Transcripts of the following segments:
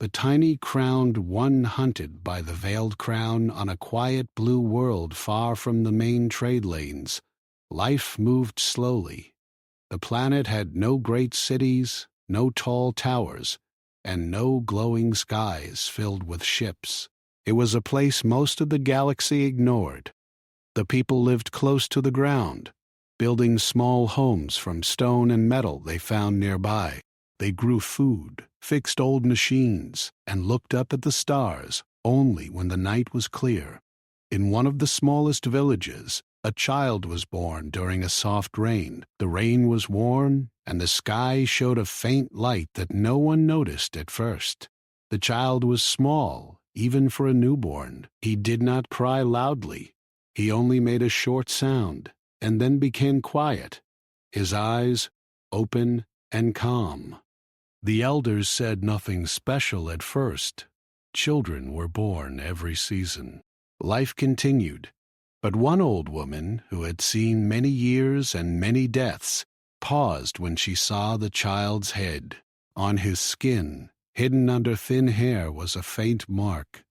The tiny crowned one hunted by the veiled crown on a quiet blue world far from the main trade lanes. Life moved slowly. The planet had no great cities, no tall towers, and no glowing skies filled with ships. It was a place most of the galaxy ignored. The people lived close to the ground, building small homes from stone and metal they found nearby. They grew food, fixed old machines, and looked up at the stars only when the night was clear. In one of the smallest villages, a child was born during a soft rain. The rain was warm, and the sky showed a faint light that no one noticed at first. The child was small, even for a newborn. He did not cry loudly. He only made a short sound, and then became quiet, his eyes open and calm. The elders said nothing special at first. Children were born every season. Life continued, but one old woman, who had seen many years and many deaths, paused when she saw the child's head. On his skin, hidden under thin hair, was a faint mark.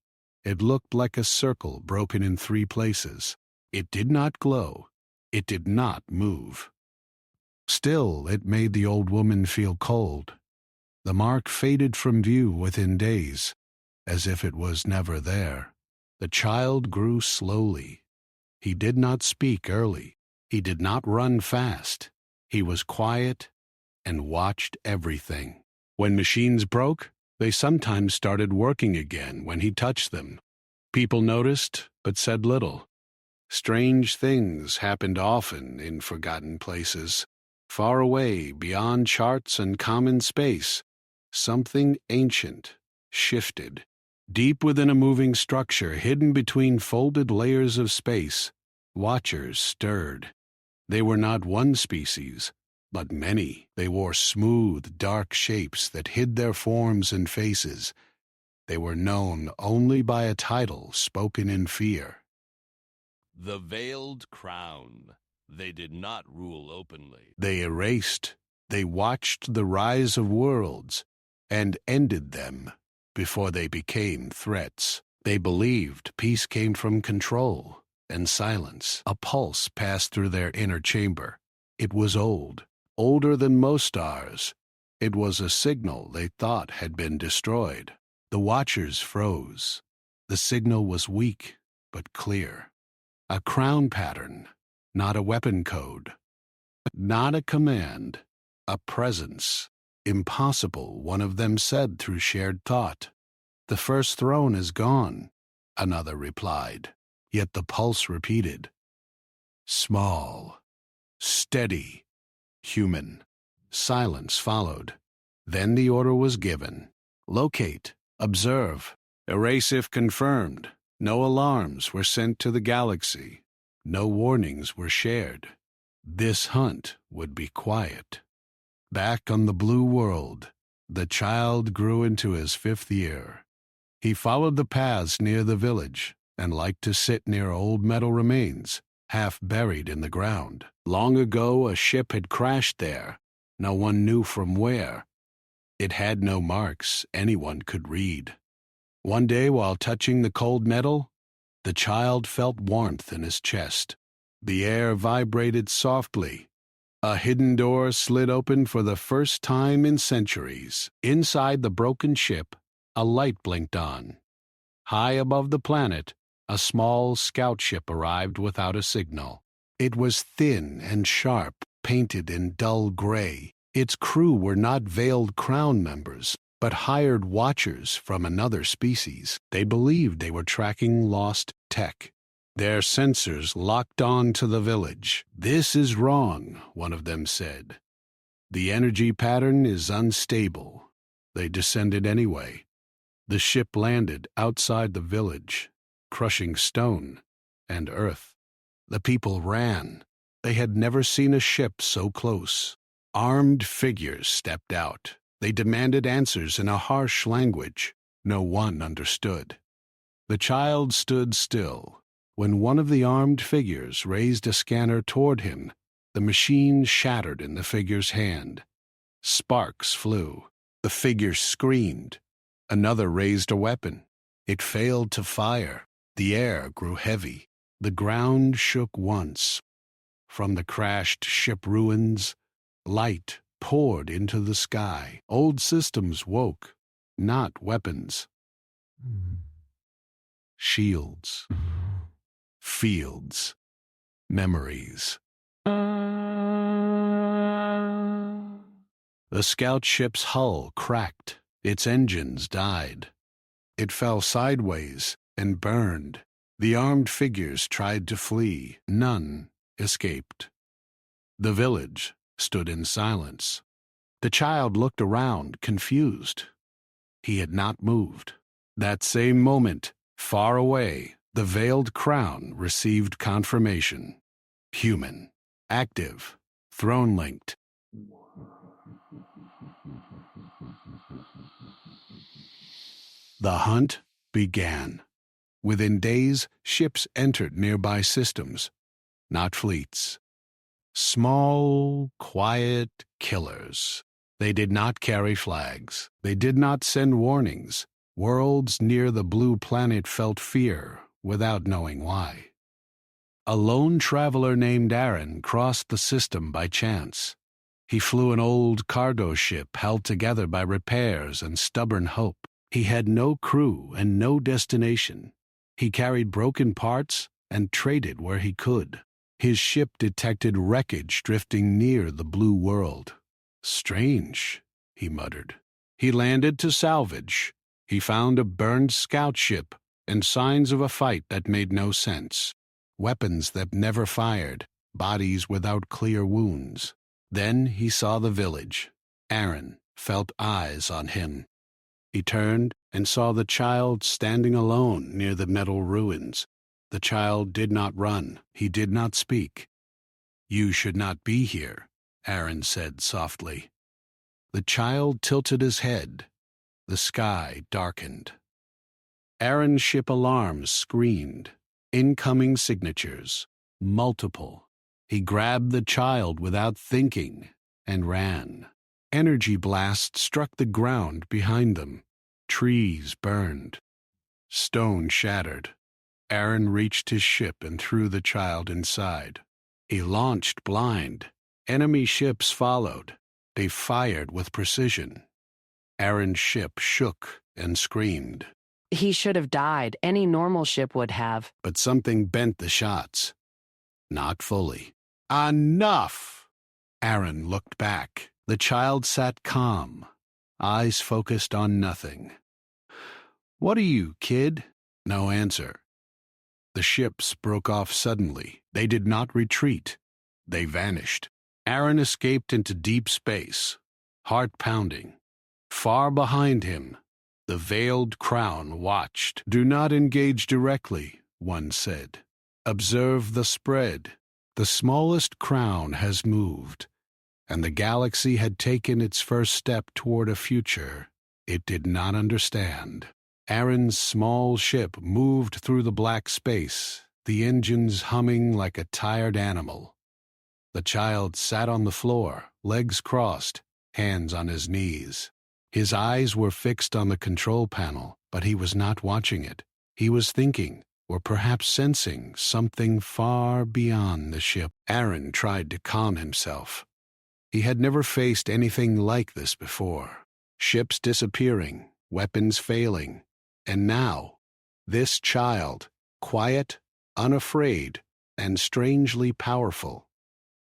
It looked like a circle broken in 3 places. It did not glow. It did not move. Still, it made the old woman feel cold. The mark faded from view within days, as if it was never there. The child grew slowly. He did not speak early. He did not run fast. He was quiet and watched everything. When machines broke, they sometimes started working again when he touched them. People noticed, but said little. Strange things happened often in forgotten places. Far away, beyond charts and common space, something ancient shifted. Deep within a moving structure, hidden between folded layers of space, watchers stirred. They were not one species, but many. They wore smooth, dark shapes that hid their forms and faces. They were known only by a title spoken in fear. The Veiled Crown. They did not rule openly. They erased. They watched the rise of worlds and ended them before they became threats. They believed peace came from control and silence. A pulse passed through their inner chamber. It was old, older than most stars. It was a signal they thought had been destroyed. The watchers froze. The signal was weak but clear. A crown pattern, not a weapon code. Not a command, a presence. Impossible, one of them said through shared thought. The first throne is gone, another replied. Yet the pulse repeated. Small, steady, human. Silence followed. Then the order was given. Locate, observe, erase if confirmed. No alarms were sent to the galaxy. No warnings were shared. This hunt would be quiet. Back on the blue world, the child grew into his 5th year. He followed the paths near the village and liked to sit near old metal remains, half buried in the ground. Long ago, a ship had crashed there. No one knew from where. It had no marks anyone could read. One day, while touching the cold metal, the child felt warmth in his chest. The air vibrated softly. A hidden door slid open for the first time in centuries. Inside the broken ship, a light blinked on. High above the planet, a small scout ship arrived without a signal. It was thin and sharp, painted in dull gray. Its crew were not Veiled Crown members, but hired watchers from another species. They believed they were tracking lost tech. Their sensors locked on to the village. This is wrong, one of them said. The energy pattern is unstable. They descended anyway. The ship landed outside the village, crushing stone and earth. The people ran. They had never seen a ship so close. Armed figures stepped out. They demanded answers in a harsh language no one understood. The child stood still. When one of the armed figures raised a scanner toward him, the machine shattered in the figure's hand. Sparks flew. The figure screamed. Another raised a weapon. It failed to fire. The air grew heavy. The ground shook once. From the crashed ship ruins, light poured into the sky. Old systems woke, not weapons. Shields. Fields. Memories. The scout ship's hull cracked. Its engines died. It fell sideways and burned. The armed figures tried to flee. None escaped. The village stood in silence. The child looked around, confused. He had not moved. That same moment, far away, the veiled crown received confirmation. Human, active, throne-linked. The hunt began. Within days, ships entered nearby systems, not fleets. Small, quiet killers. They did not carry flags. They did not send warnings. Worlds near the blue planet felt fear without knowing why. A lone traveler named Aaron crossed the system by chance. He flew an old cargo ship held together by repairs and stubborn hope. He had no crew and no destination. He carried broken parts and traded where he could. His ship detected wreckage drifting near the blue world. Strange, he muttered. He landed to salvage. He found a burned scout ship and signs of a fight that made no sense. Weapons that never fired, bodies without clear wounds. Then he saw the village. Aaron felt eyes on him. He turned and saw the child standing alone near the metal ruins. The child did not run. He did not speak. "You should not be here," Aaron said softly. The child tilted his head. The sky darkened. Aaron's ship alarms screamed. Incoming signatures. Multiple. He grabbed the child without thinking and ran. Energy blasts struck the ground behind them. Trees burned. Stone shattered. Aaron reached his ship and threw the child inside. He launched blind. Enemy ships followed. They fired with precision. Aaron's ship shook and screamed. He should have died. Any normal ship would have. But something bent the shots. Not fully. Enough! Aaron looked back. The child sat calm, eyes focused on nothing. "What are you, kid?" No answer. The ships broke off suddenly. They did not retreat. They vanished. Aaron escaped into deep space, heart pounding. Far behind him, the veiled crown watched. "Do not engage directly," one said. "Observe the spread. The smallest crown has moved, and the galaxy had taken its first step toward a future it did not understand." Aaron's small ship moved through the black space, the engines humming like a tired animal. The child sat on the floor, legs crossed, hands on his knees. His eyes were fixed on the control panel, but he was not watching it. He was thinking, or perhaps sensing, something far beyond the ship. Aaron tried to calm himself. He had never faced anything like this before. Ships disappearing, weapons failing. And now, this child, quiet, unafraid, and strangely powerful.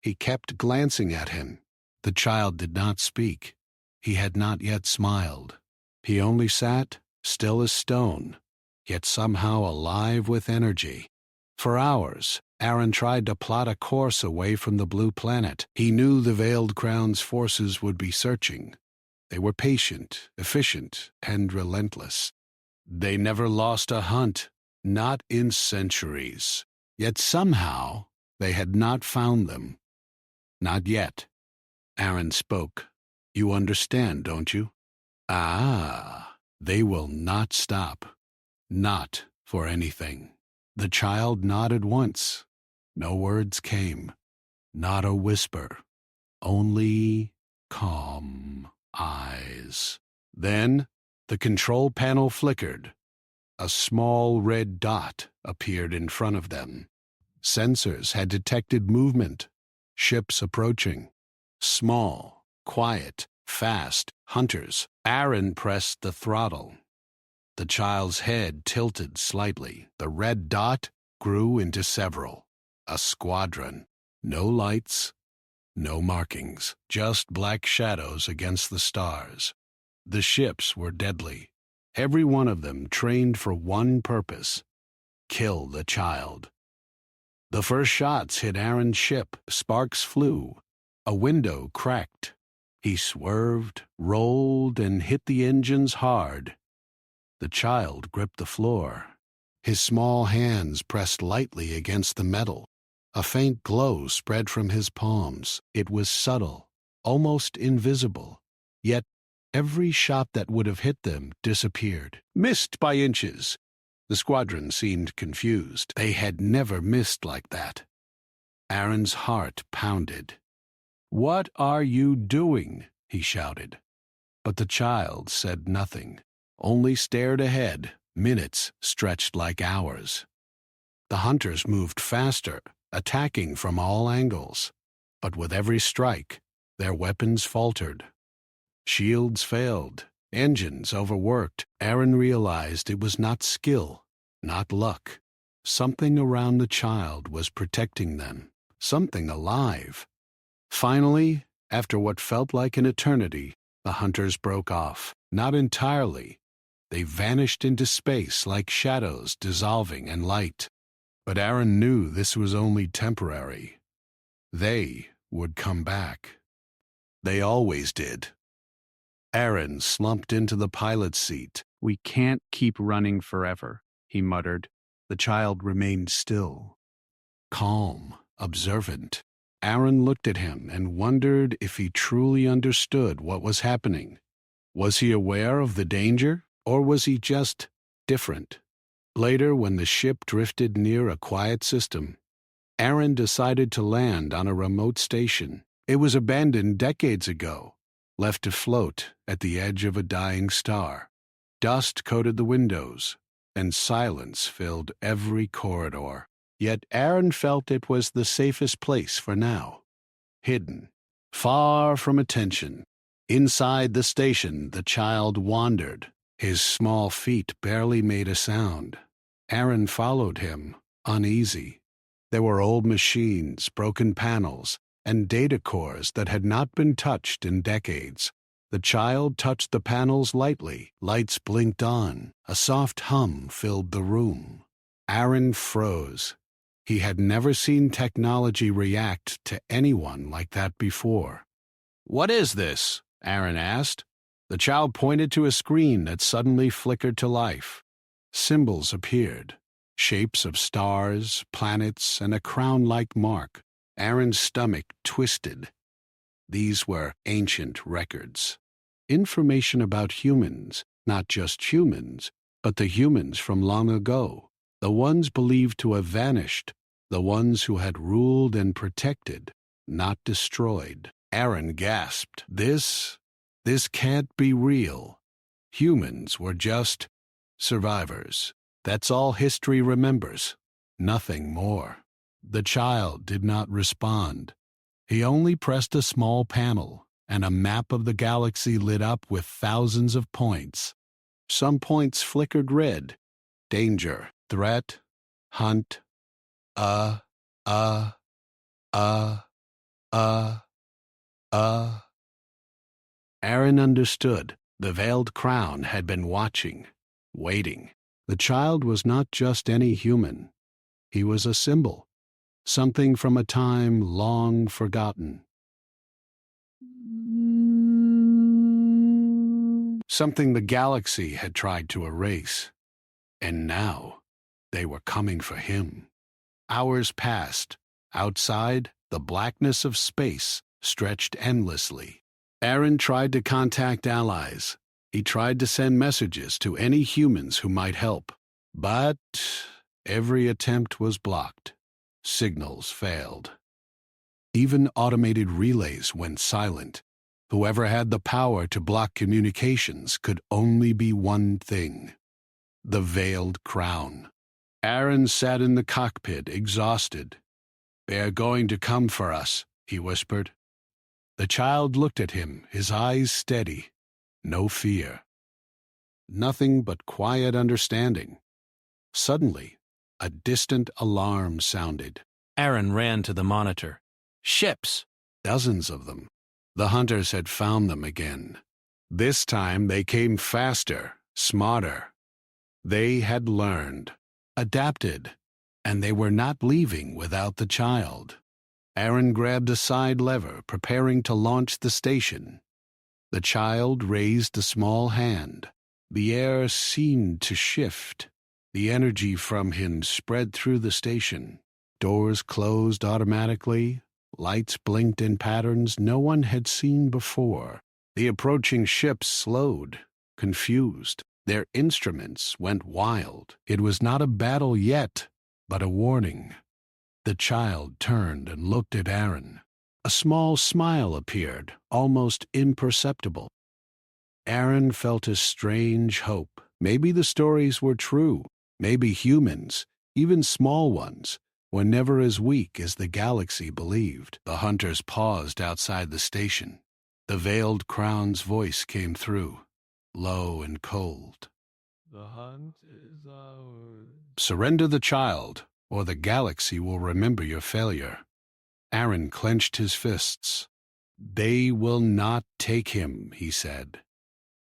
He kept glancing at him. The child did not speak. He had not yet smiled. He only sat, still as stone, yet somehow alive with energy. For hours, Aaron tried to plot a course away from the blue planet. He knew the Veiled Crown's forces would be searching. They were patient, efficient, and relentless. They never lost a hunt, not in centuries. Yet somehow, they had not found them. Not yet. Aaron spoke. "You understand, don't you?" "Ah, they will not stop. Not for anything." The child nodded once. No words came. Not a whisper. Only calm eyes. Then The control panel flickered. A small red dot appeared in front of them. Sensors had detected movement. Ships approaching. Small, quiet, fast hunters. Aaron pressed the throttle. The child's head tilted slightly. The red dot grew into several. A squadron. No lights, no markings, just black shadows against the stars. The ships were deadly. Every one of them trained for one purpose: kill the child. The first shots hit Aaron's ship. Sparks flew. A window cracked. He swerved, rolled, and hit the engines hard. The child gripped the floor. His small hands pressed lightly against the metal. A faint glow spread from his palms. It was subtle, almost invisible. Yet every shot that would have hit them disappeared. Missed by inches. The squadron seemed confused. They had never missed like that. Aaron's heart pounded. "What are you doing?" he shouted. But the child said nothing, only stared ahead. Minutes stretched like hours. The hunters moved faster, attacking from all angles. But with every strike, their weapons faltered. Shields failed, engines overworked. Aaron realized it was not skill, not luck. Something around the child was protecting them, something alive. Finally, after what felt like an eternity, the hunters broke off. Not entirely. They vanished into space like shadows dissolving in light. But Aaron knew this was only temporary. They would come back. They always did. Aaron slumped into the pilot's seat. "We can't keep running forever," he muttered. The child remained still, calm, observant. Aaron looked at him and wondered if he truly understood what was happening. Was he aware of the danger, or was he just different? Later, when the ship drifted near a quiet system, Aaron decided to land on a remote station. It was abandoned decades ago, left to float at the edge of a dying star. Dust coated the windows, and silence filled every corridor. Yet Aaron felt it was the safest place for now. Hidden, far from attention. Inside the station, the child wandered. His small feet barely made a sound. Aaron followed him, uneasy. There were old machines, broken panels, and data cores that had not been touched in decades. The child touched the panels lightly. Lights blinked on. A soft hum filled the room. Aaron froze. He had never seen technology react to anyone like that before. "What is this?" Aaron asked. The child pointed to a screen that suddenly flickered to life. Symbols appeared, shapes of stars, planets, and a crown-like mark. Aaron's stomach twisted. These were ancient records. Information about humans, not just humans, but the humans from long ago, the ones believed to have vanished, the ones who had ruled and protected, not destroyed. Aaron gasped. This can't be real. Humans were just survivors. That's all history remembers. Nothing more. The child did not respond. He only pressed a small panel, and a map of the galaxy lit up with thousands of points. Some points flickered red. Danger, threat, hunt, uh. Aaron understood. The veiled crown had been watching, waiting. The child was not just any human. He was a symbol, something from a time long forgotten. Something the galaxy had tried to erase. And now, they were coming for him. Hours passed. Outside, the blackness of space stretched endlessly. Aaron tried to contact allies. He tried to send messages to any humans who might help. But every attempt was blocked. Signals failed. Even automated relays went silent. Whoever had the power to block communications could only be one thing: the Veiled Crown. Aaron sat in the cockpit, exhausted. "They are going to come for us," he whispered. The child looked at him, his eyes steady. No fear. Nothing but quiet understanding. Suddenly, a distant alarm sounded. Aaron ran to the monitor. Ships! Dozens of them. The hunters had found them again. This time they came faster, smarter. They had learned, adapted, and they were not leaving without the child. Aaron grabbed a side lever, preparing to launch the station. The child raised a small hand. The air seemed to shift. The energy from him spread through the station. Doors closed automatically. Lights blinked in patterns no one had seen before. The approaching ships slowed, confused. Their instruments went wild. It was not a battle yet, but a warning. The child turned and looked at Aaron. A small smile appeared, almost imperceptible. Aaron felt a strange hope. Maybe the stories were true. Maybe humans, even small ones, were never as weak as the galaxy believed. The hunters paused outside the station. The Veiled Crown's voice came through, low and cold. "The hunt is ours." "Surrender the child, or the galaxy will remember your failure." Aaron clenched his fists. "They will not take him," he said.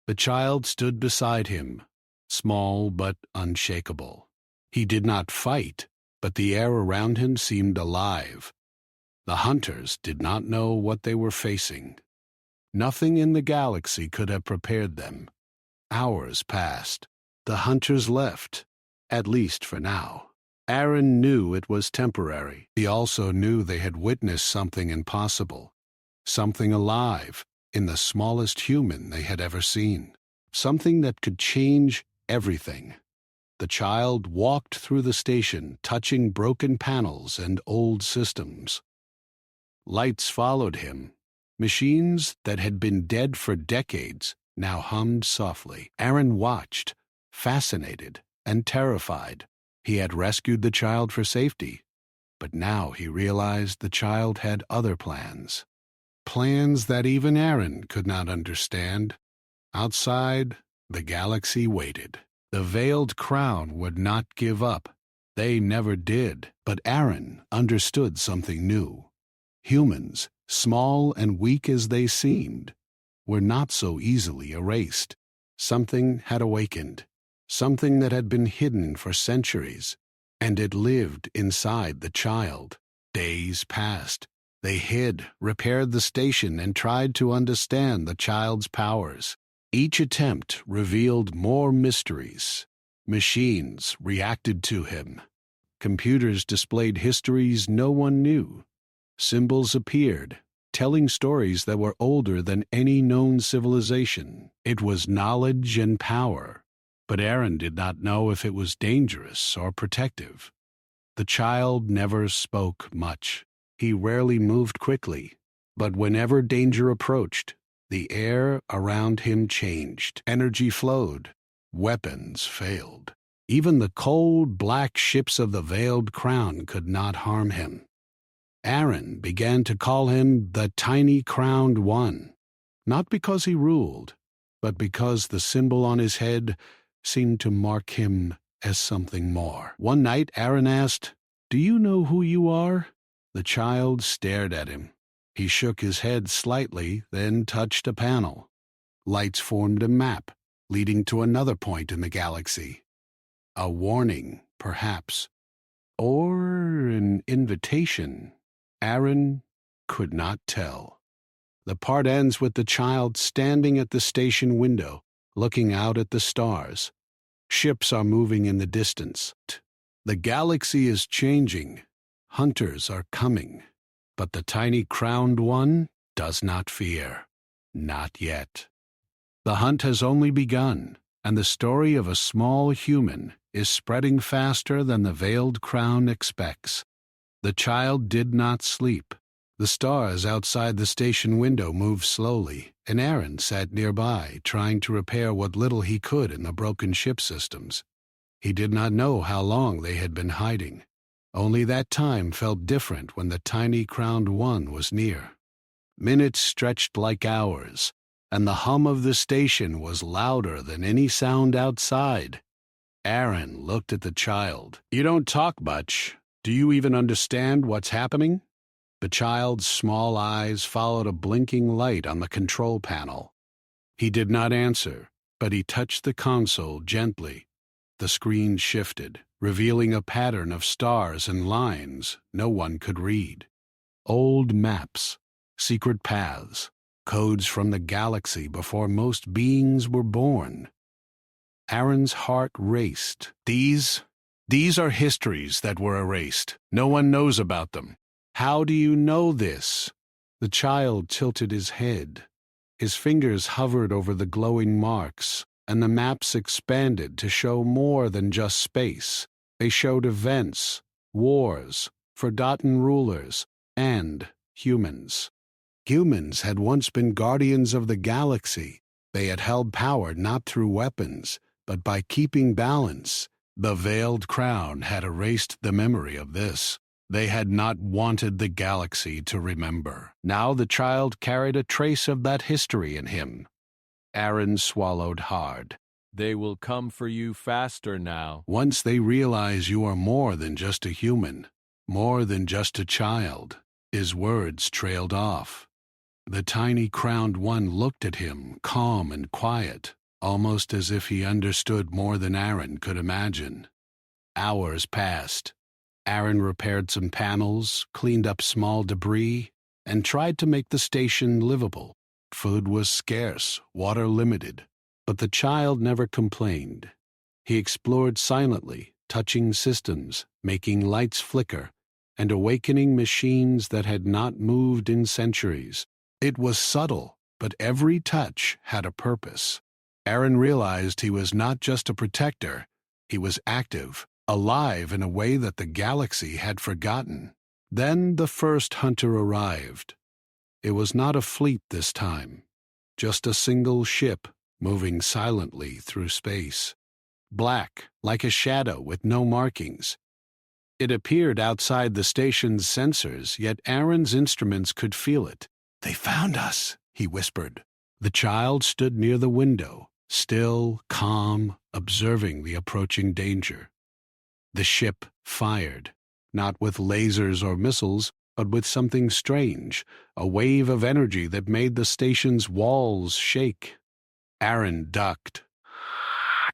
The child stood beside him, small but unshakable. He did not fight, but the air around him seemed alive. The hunters did not know what they were facing. Nothing in the galaxy could have prepared them. Hours passed. The hunters left, at least for now. Aaron knew it was temporary. He also knew they had witnessed something impossible, something alive in the smallest human they had ever seen, something that could change everything. The child walked through the station, touching broken panels and old systems. Lights followed him. Machines that had been dead for decades now hummed softly. Aaron watched, fascinated and terrified. He had rescued the child for safety, but now he realized the child had other plans. Plans that even Aaron could not understand. Outside, the galaxy waited. The Veiled Crown would not give up. They never did. But Aaron understood something new. Humans, small and weak as they seemed, were not so easily erased. Something had awakened, something that had been hidden for centuries, and it lived inside the child. Days passed. They hid, repaired the station, and tried to understand the child's powers. Each attempt revealed more mysteries. Machines reacted to him. Computers displayed histories no one knew. Symbols appeared, telling stories that were older than any known civilization. It was knowledge and power, but Aaron did not know if it was dangerous or protective. The child never spoke much. He rarely moved quickly, but whenever danger approached, the air around him changed. Energy flowed. Weapons failed. Even the cold, black ships of the Veiled Crown could not harm him. Aaron began to call him the Tiny Crowned One, not because he ruled, but because the symbol on his head seemed to mark him as something more. One night, Aaron asked, "Do you know who you are?" The child stared at him. He shook his head slightly, then touched a panel. Lights formed a map, leading to another point in the galaxy. A warning, perhaps. Or an invitation. Aaron could not tell. The part ends with the child standing at the station window, looking out at the stars. Ships are moving in the distance. The galaxy is changing. Hunters are coming. But the Tiny Crowned One does not fear. Not yet. The hunt has only begun, and the story of a small human is spreading faster than the Veiled Crown expects. The child did not sleep. The stars outside the station window moved slowly, and Aaron sat nearby, trying to repair what little he could in the broken ship systems. He did not know how long they had been hiding. Only that time felt different when the tiny crowned one was near. Minutes stretched like hours, and the hum of the station was louder than any sound outside. Aaron looked at the child. "You don't talk much. Do you even understand what's happening?" The child's small eyes followed a blinking light on the control panel. He did not answer, but he touched the console gently. The screen shifted, revealing a pattern of stars and lines no one could read. Old maps, secret paths, codes from the galaxy before most beings were born. Aaron's heart raced. These are histories that were erased. No one knows about them. How do you know this? The child tilted his head. His fingers hovered over the glowing marks, and the maps expanded to show more than just space. They showed events, wars, forgotten rulers, and humans. Humans had once been guardians of the galaxy. They had held power not through weapons, but by keeping balance. The veiled crown had erased the memory of this. They had not wanted the galaxy to remember. Now the child carried a trace of that history in him. Aaron swallowed hard. They will come for you faster now. Once they realize you are more than just a human, more than just a child. His words trailed off. The tiny crowned one looked at him, calm and quiet, almost as if he understood more than Aaron could imagine. Hours passed. Aaron repaired some panels, cleaned up small debris, and tried to make the station livable. Food was scarce, water limited, but the child never complained. He explored silently, touching systems, making lights flicker, and awakening machines that had not moved in centuries. It was subtle, but every touch had a purpose. Aaron realized he was not just a protector, he was active, alive in a way that the galaxy had forgotten. Then the first hunter arrived. It was not a fleet this time, just a single ship moving silently through space. Black, like a shadow with no markings. It appeared outside the station's sensors, yet Aaron's instruments could feel it. "They found us," he whispered. The child stood near the window, still, calm, observing the approaching danger. The ship fired, not with lasers or missiles, but with something strange, a wave of energy that made the station's walls shake. Aaron ducked.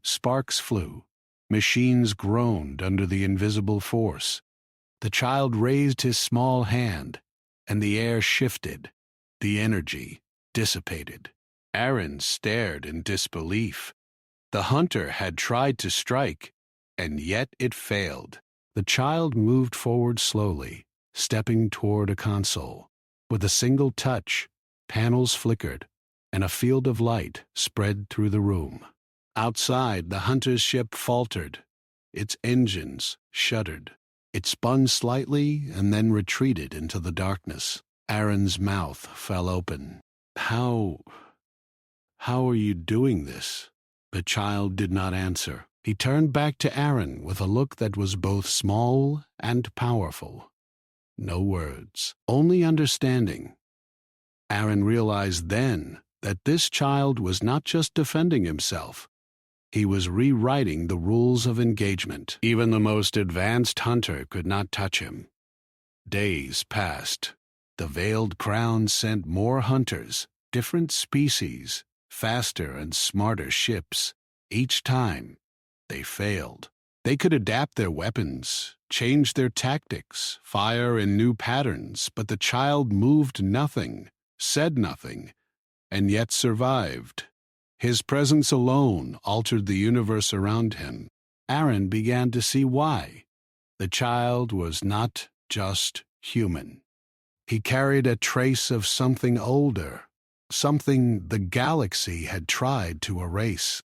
Sparks flew. Machines groaned under the invisible force. The child raised his small hand, and the air shifted. The energy dissipated. Aaron stared in disbelief. The hunter had tried to strike, and yet it failed. The child moved forward slowly, stepping toward a console. With a single touch, panels flickered, and a field of light spread through the room. Outside, the hunter's ship faltered. Its engines shuddered. It spun slightly and then retreated into the darkness. Aaron's mouth fell open. How are you doing this?" The child did not answer. He turned back to Aaron with a look that was both small and powerful. No words, only understanding. Aaron realized then that this child was not just defending himself. He was rewriting the rules of engagement. Even the most advanced hunter could not touch him. Days passed. The Veiled Crown sent more hunters, different species, faster and smarter ships. Each time, they failed. They could adapt their weapons, change their tactics, fire in new patterns, but the child moved nothing, said nothing, and yet survived. His presence alone altered the universe around him. Aaron began to see why. The child was not just human. He carried a trace of something older, something the galaxy had tried to erase.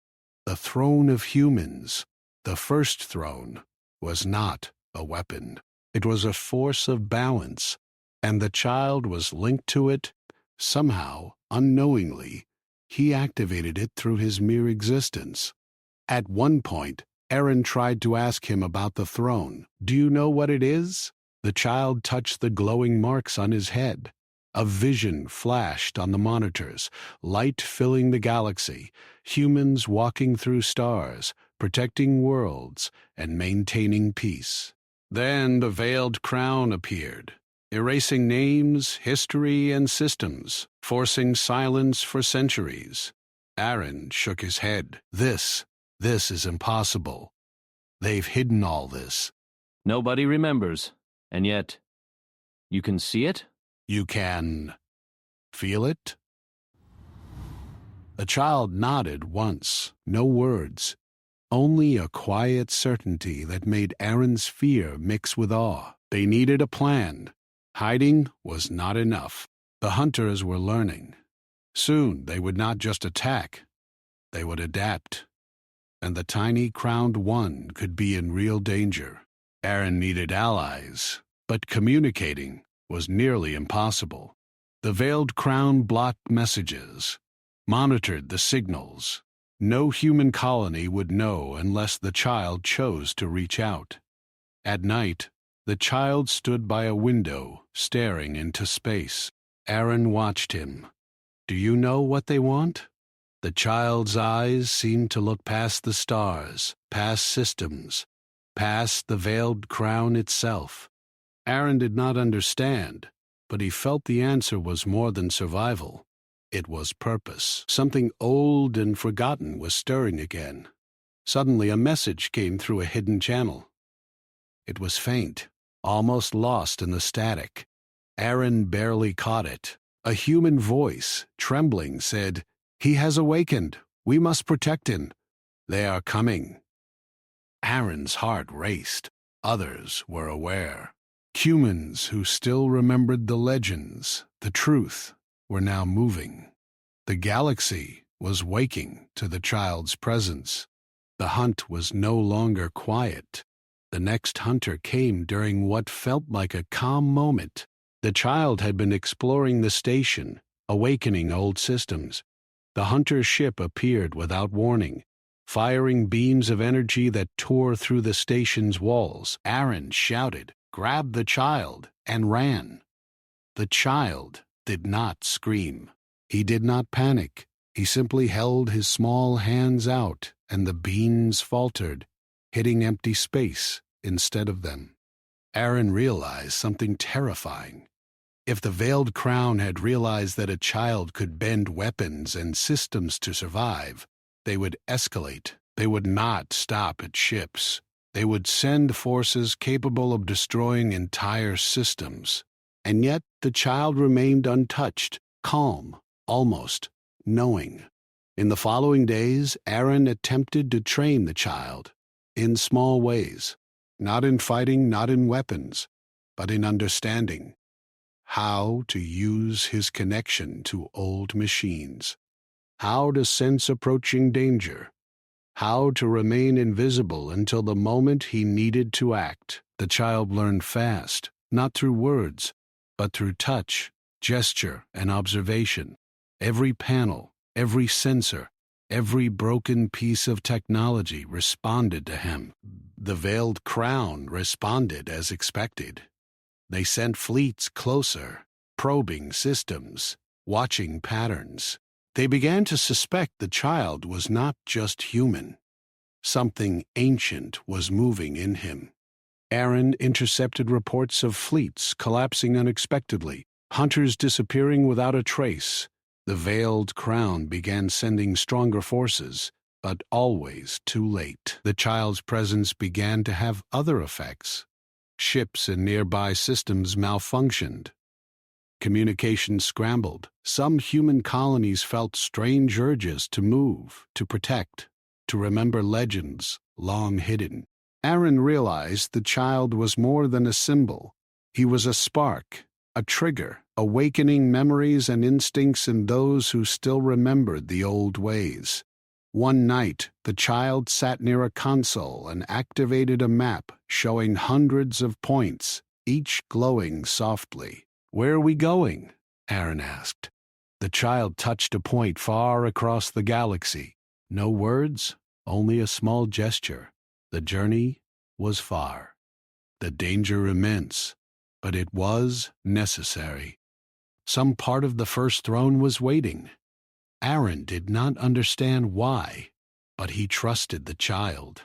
The throne of humans, the first throne, was not a weapon. It was a force of balance, and the child was linked to it. Somehow, unknowingly, he activated it through his mere existence. At one point, Aaron tried to ask him about the throne. "Do you know what it is?" The child touched the glowing marks on his head. A vision flashed on the monitors, light filling the galaxy, humans walking through stars, protecting worlds, and maintaining peace. Then the veiled crown appeared, erasing names, history, and systems, forcing silence for centuries. Aaron shook his head. This is impossible. They've hidden all this. Nobody remembers, and yet, you can see it? You can feel it? The child nodded once, no words, only a quiet certainty that made Aaron's fear mix with awe. They needed a plan. Hiding was not enough. The hunters were learning. Soon they would not just attack, they would adapt. And the tiny crowned one could be in real danger. Aaron needed allies, but communicating was nearly impossible. The veiled crown blocked messages, monitored the signals. No human colony would know unless the child chose to reach out. At night, the child stood by a window, staring into space. Aaron watched him. "Do you know what they want?" The child's eyes seemed to look past the stars, past systems, past the veiled crown itself. Aaron did not understand, but he felt the answer was more than survival. It was purpose. Something old and forgotten was stirring again. Suddenly a message came through a hidden channel. It was faint, almost lost in the static. Aaron barely caught it. A human voice, trembling, said, "He has awakened. We must protect him. They are coming." Aaron's heart raced. Others were aware. Humans who still remembered the legends, the truth, were now moving. The galaxy was waking to the child's presence. The hunt was no longer quiet. The next hunter came during what felt like a calm moment. The child had been exploring the station, awakening old systems. The hunter's ship appeared without warning, firing beams of energy that tore through the station's walls. Aaron shouted, grabbed the child, and ran. The child did not scream. He did not panic. He simply held his small hands out, and the beams faltered, hitting empty space instead of them. Aaron realized something terrifying. If the veiled crown had realized that a child could bend weapons and systems to survive, they would escalate. They would not stop at ships. They would send forces capable of destroying entire systems. And yet the child remained untouched, calm, almost knowing. In the following days, Aaron attempted to train the child in small ways, not in fighting, not in weapons, but in understanding how to use his connection to old machines, how to sense approaching danger, how to remain invisible until the moment he needed to act. The child learned fast, not through words, but through touch, gesture, and observation. Every panel, every sensor, every broken piece of technology responded to him. The veiled crown responded as expected. They sent fleets closer, probing systems, watching patterns. They began to suspect the child was not just human. Something ancient was moving in him. Aaron intercepted reports of fleets collapsing unexpectedly, hunters disappearing without a trace. The veiled crown began sending stronger forces, but always too late. The child's presence began to have other effects. Ships in nearby systems malfunctioned. Communication scrambled. Some human colonies felt strange urges to move, to protect, to remember legends long hidden. Aaron realized the child was more than a symbol. He was a spark, a trigger, awakening memories and instincts in those who still remembered the old ways. One night, the child sat near a console and activated a map showing hundreds of points, each glowing softly. Where are we going? Aaron asked. The child touched a point far across the galaxy. No words, only a small gesture. The journey was far. The danger immense, but it was necessary. Some part of the first throne was waiting. Aaron did not understand why, but he trusted the child.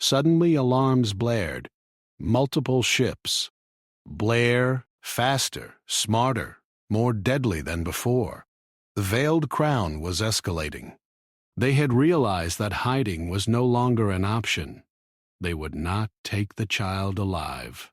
Suddenly alarms blared. Multiple ships. Blare, faster, smarter, more deadly than before. The Veiled Crown was escalating. They had realized that hiding was no longer an option. They would not take the child alive.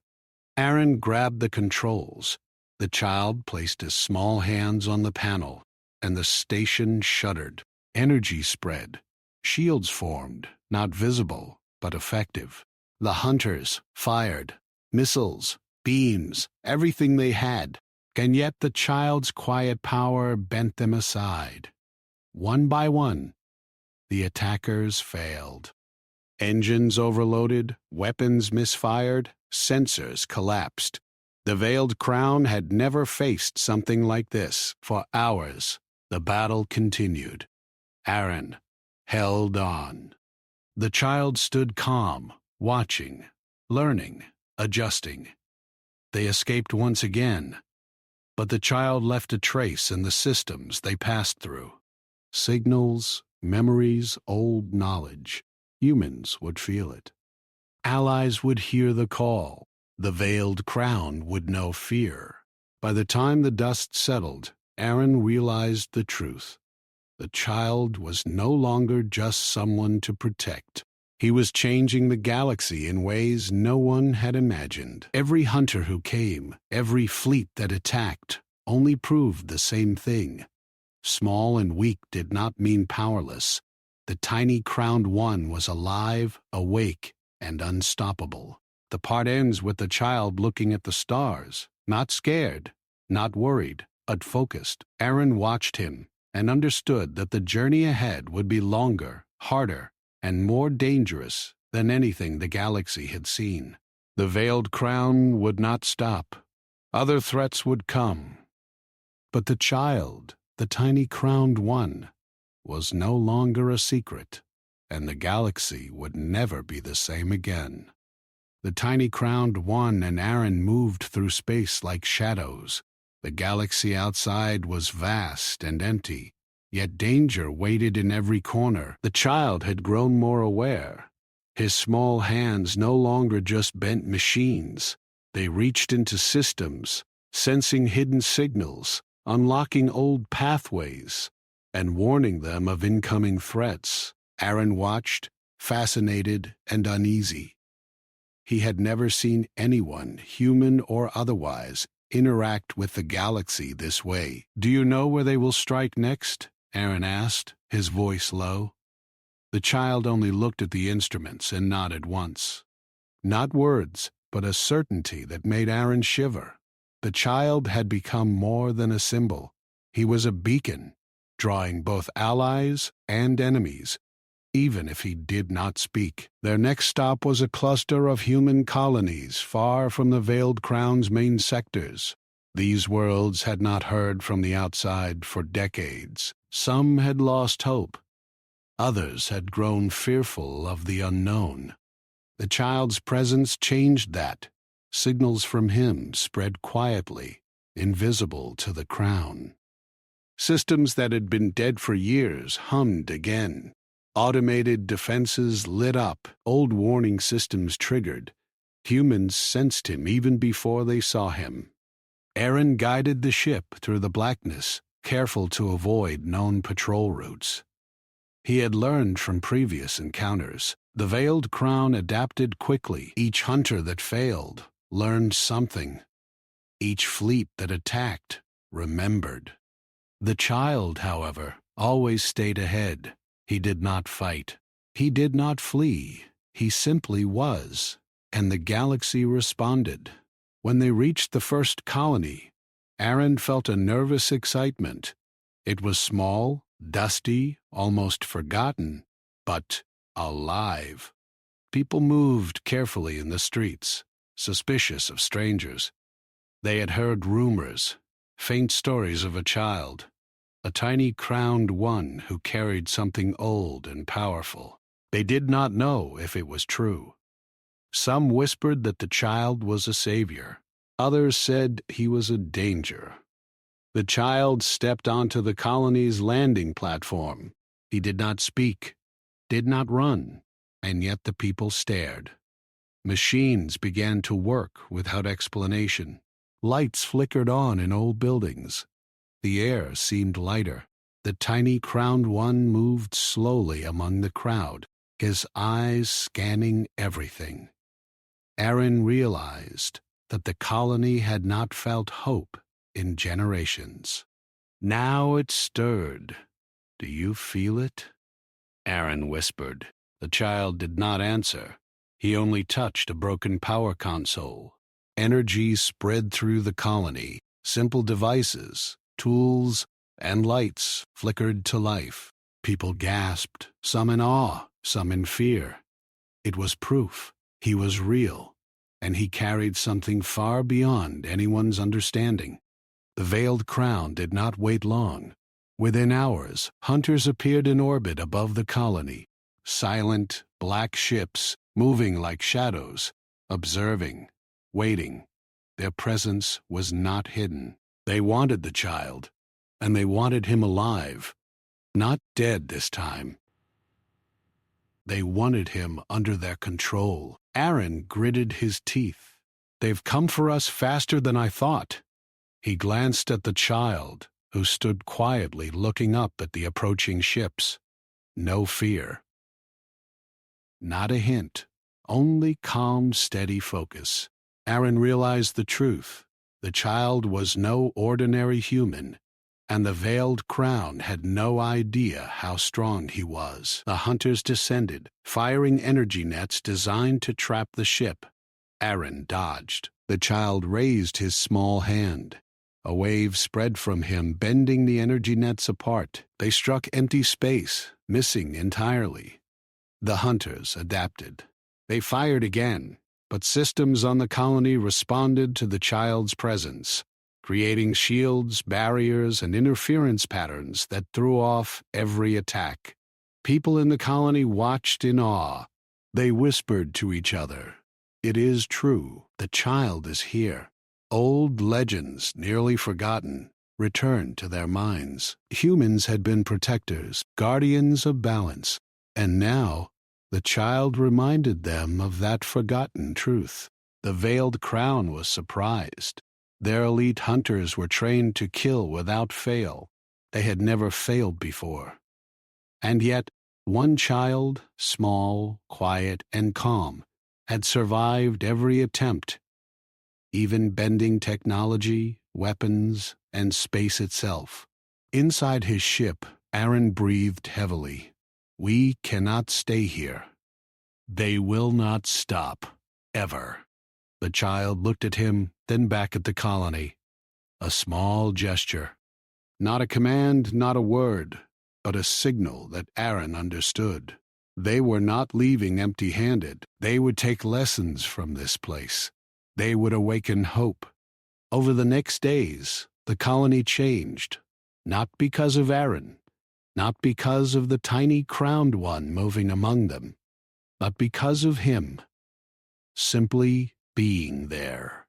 Aaron grabbed the controls. The child placed his small hands on the panel, and the station shuddered. Energy spread. Shields formed, not visible, but effective. The hunters fired. Missiles, beams, everything they had. And yet the child's quiet power bent them aside. One by one, the attackers failed. Engines overloaded, weapons misfired, sensors collapsed. The Veiled Crown had never faced something like this. For hours, the battle continued. Aaron held on. The child stood calm, watching, learning, adjusting. They escaped once again, but the child left a trace in the systems they passed through. Signals, memories, old knowledge. Humans would feel it. Allies would hear the call. The Veiled Crown would know fear. By the time the dust settled, Aaron realized the truth. The child was no longer just someone to protect. He was changing the galaxy in ways no one had imagined. Every hunter who came, every fleet that attacked, only proved the same thing. Small and weak did not mean powerless. The tiny crowned one was alive, awake, and unstoppable. The part ends with the child looking at the stars, not scared, not worried, but focused. Aaron watched him and understood that the journey ahead would be longer, harder, and more dangerous than anything the galaxy had seen. The Veiled Crown would not stop. Other threats would come. But the child, the tiny crowned one, was no longer a secret, and the galaxy would never be the same again. The tiny crowned one and Aaron moved through space like shadows. The galaxy outside was vast and empty, yet danger waited in every corner. The child had grown more aware. His small hands no longer just bent machines. They reached into systems, sensing hidden signals, unlocking old pathways, and warning them of incoming threats. Aaron watched, fascinated and uneasy. He had never seen anyone, human or otherwise, interact with the galaxy this way. "Do you know where they will strike next?" Aaron asked, his voice low. The child only looked at the instruments and nodded once. Not words, but a certainty that made Aaron shiver. The child had become more than a symbol. He was a beacon, drawing both allies and enemies, even if he did not speak. Their next stop was a cluster of human colonies far from the Veiled Crown's main sectors. These worlds had not heard from the outside for decades. Some had lost hope. Others had grown fearful of the unknown. The child's presence changed that. Signals from him spread quietly, invisible to the crown. Systems that had been dead for years hummed again. Automated defenses lit up, old warning systems triggered. Humans sensed him even before they saw him. Aaron guided the ship through the blackness, careful to avoid known patrol routes. He had learned from previous encounters. The Veiled Crown adapted quickly. Each hunter that failed learned something. Each fleet that attacked remembered. The child, however, always stayed ahead. He did not fight. He did not flee. He simply was, and the galaxy responded. When they reached the first colony, Aaron felt a nervous excitement. It was small, dusty, almost forgotten, but alive. People moved carefully in the streets, suspicious of strangers. They had heard rumors, faint stories of a child, a tiny crowned one who carried something old and powerful. They did not know if it was true. Some whispered that the child was a savior. Others said he was a danger. The child stepped onto the colony's landing platform. He did not speak, did not run, and yet the people stared. Machines began to work without explanation. Lights flickered on in old buildings. The air seemed lighter. The tiny crowned one moved slowly among the crowd, his eyes scanning everything. Aaron realized that the colony had not felt hope in generations. Now it stirred. Do you feel it? Aaron whispered. The child did not answer. He only touched a broken power console. Energy spread through the colony. Simple devices, tools, and lights flickered to life. People gasped, some in awe, some in fear. It was proof he was real, and he carried something far beyond anyone's understanding. The veiled crown did not wait long. Within hours, hunters appeared in orbit above the colony, silent, black ships moving like shadows, observing, waiting. Their presence was not hidden. They wanted the child, and they wanted him alive, not dead this time. They wanted him under their control. Aaron gritted his teeth. They've come for us faster than I thought. He glanced at the child, who stood quietly looking up at the approaching ships. No fear. Not a hint, only calm, steady focus. Aaron realized the truth. The child was no ordinary human, and the veiled crown had no idea how strong he was. The hunters descended, firing energy nets designed to trap the ship. Aaron dodged. The child raised his small hand. A wave spread from him, bending the energy nets apart. They struck empty space, missing entirely. The hunters adapted. They fired again, but systems on the colony responded to the child's presence, creating shields, barriers, and interference patterns that threw off every attack. People in the colony watched in awe. They whispered to each other, "It is true, the child is here." Old legends, nearly forgotten, returned to their minds. Humans had been protectors, guardians of balance, and now the child reminded them of that forgotten truth. The veiled crown was surprised. Their elite hunters were trained to kill without fail. They had never failed before. And yet, one child, small, quiet, and calm, had survived every attempt, even bending technology, weapons, and space itself. Inside his ship, Aaron breathed heavily. We cannot stay here. They will not stop, ever. The child looked at him, then back at the colony. A small gesture. Not a command, not a word, but a signal that Aaron understood. They were not leaving empty-handed. They would take lessons from this place. They would awaken hope. Over the next days, the colony changed, not because of Aaron, not because of the tiny crowned one moving among them, but because of him, simply being there.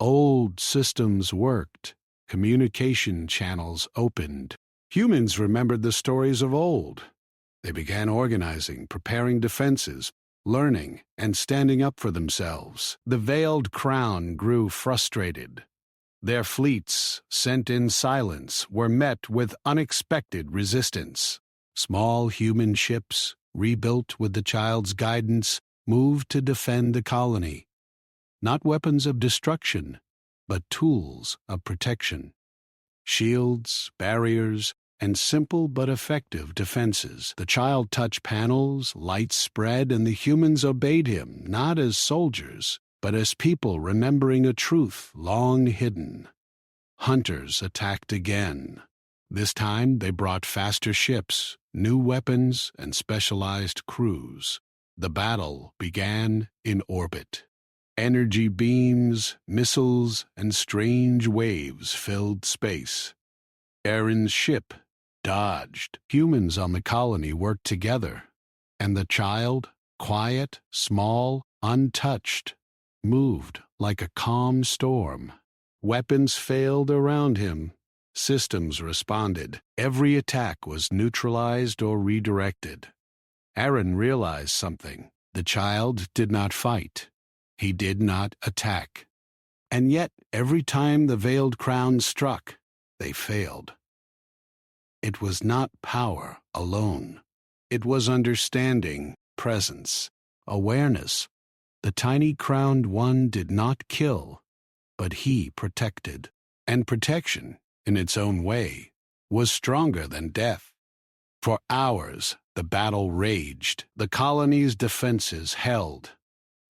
Old systems worked, communication channels opened. Humans remembered the stories of old. They began organizing, preparing defenses, learning, and standing up for themselves. The veiled crown grew frustrated. Their fleets, sent in silence, were met with unexpected resistance. Small human ships, rebuilt with the child's guidance, moved to defend the colony. Not weapons of destruction, but tools of protection. Shields, barriers, and simple but effective defenses. The child touched panels, lights spread, and the humans obeyed him, not as soldiers, but as people remembering a truth long hidden. Hunters attacked again. This time they brought faster ships, new weapons, and specialized crews. The battle began in orbit. Energy beams, missiles, and strange waves filled space. Aaron's ship dodged. Humans on the colony worked together, and the child, quiet, small, untouched, moved like a calm storm. Weapons failed around him. Systems responded. Every attack was neutralized or redirected. Aaron realized something. The child did not fight. He did not attack. And yet, every time the Veiled Crown struck, they failed. It was not power alone. It was understanding, presence, awareness. The tiny crowned one did not kill, but he protected. And protection, in its own way, was stronger than death. For hours, the battle raged. The colony's defenses held.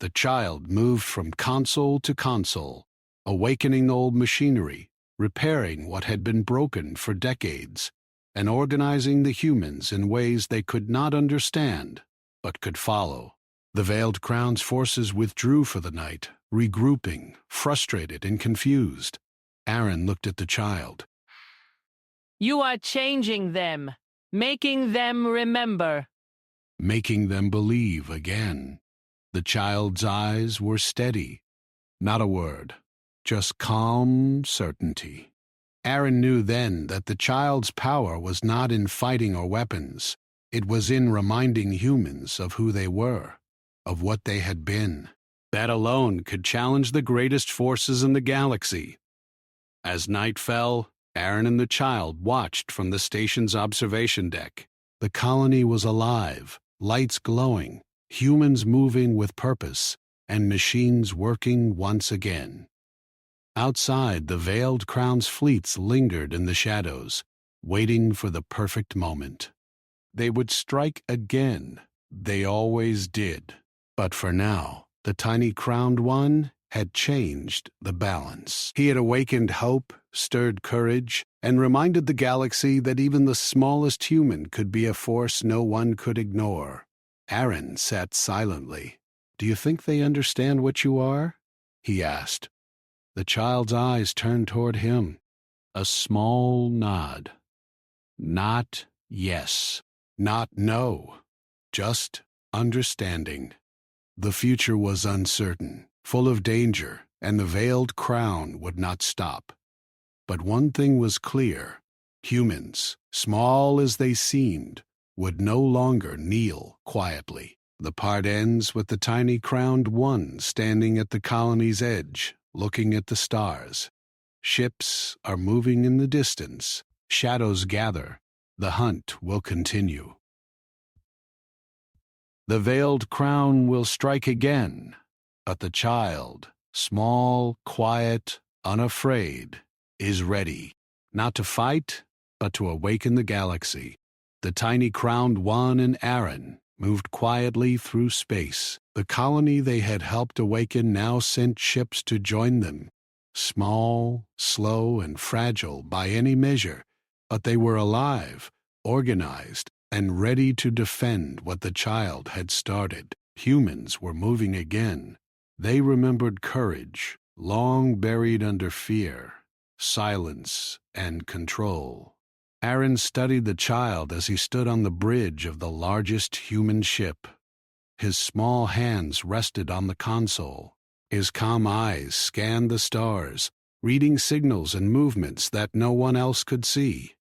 The child moved from console to console, awakening old machinery, repairing what had been broken for decades, and organizing the humans in ways they could not understand, but could follow. The Veiled Crown's forces withdrew for the night, regrouping, frustrated and confused. Aaron looked at the child. You are changing them, making them remember. Making them believe again. The child's eyes were steady. Not a word, just calm certainty. Aaron knew then that the child's power was not in fighting or weapons. It was in reminding humans of who they were, of what they had been. That alone could challenge the greatest forces in the galaxy. As night fell, Aaron and the child watched from the station's observation deck. The colony was alive, lights glowing, humans moving with purpose, and machines working once again. Outside, the Veiled Crown's fleets lingered in the shadows, waiting for the perfect moment. They would strike again. They always did. But for now, the tiny crowned one had changed the balance. He had awakened hope, stirred courage, and reminded the galaxy that even the smallest human could be a force no one could ignore. Aaron sat silently. "Do you think they understand what you are?" he asked. The child's eyes turned toward him. A small nod. Not yes, not no, just understanding. The future was uncertain, full of danger, and the Veiled Crown would not stop. But one thing was clear. Humans, small as they seemed, would no longer kneel quietly. The part ends with the tiny crowned one standing at the colony's edge, looking at the stars. Ships are moving in the distance. Shadows gather. The hunt will continue. The Veiled Crown will strike again, but the child, small, quiet, unafraid, is ready, not to fight, but to awaken the galaxy. The tiny crowned one and Aaron moved quietly through space. The colony they had helped awaken now sent ships to join them. Small, slow, and fragile by any measure, but they were alive, organized, and ready to defend what the child had started. Humans were moving again. They remembered courage, long buried under fear, silence, and control. Aaron studied the child as he stood on the bridge of the largest human ship. His small hands rested on the console. His calm eyes scanned the stars, reading signals and movements that no one else could see.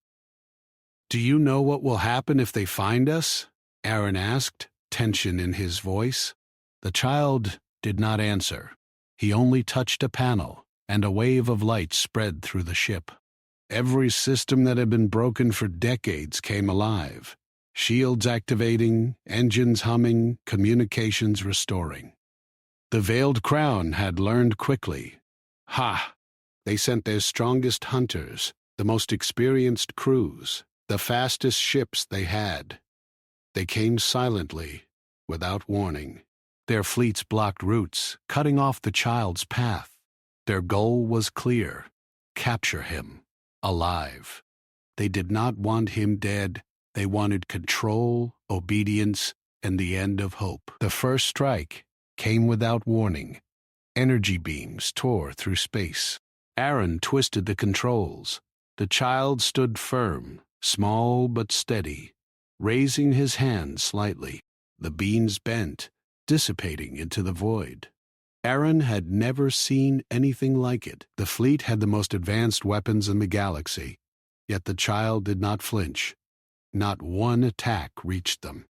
"Do you know what will happen if they find us?" Aaron asked, tension in his voice. The child did not answer. He only touched a panel, and a wave of light spread through the ship. Every system that had been broken for decades came alive. Shields activating, engines humming, communications restoring. The Veiled Crown had learned quickly. They sent their strongest hunters, the most experienced crews, the fastest ships they had. They came silently, without warning. Their fleets blocked routes, cutting off the child's path. Their goal was clear: capture him, alive. They did not want him dead. They wanted control, obedience, and the end of hope. The first strike came without warning. Energy beams tore through space. Aaron twisted the controls. The child stood firm, small but steady, raising his hand slightly. The beams bent, dissipating into the void. Aaron had never seen anything like it. The fleet had the most advanced weapons in the galaxy, yet the child did not flinch. Not one attack reached them.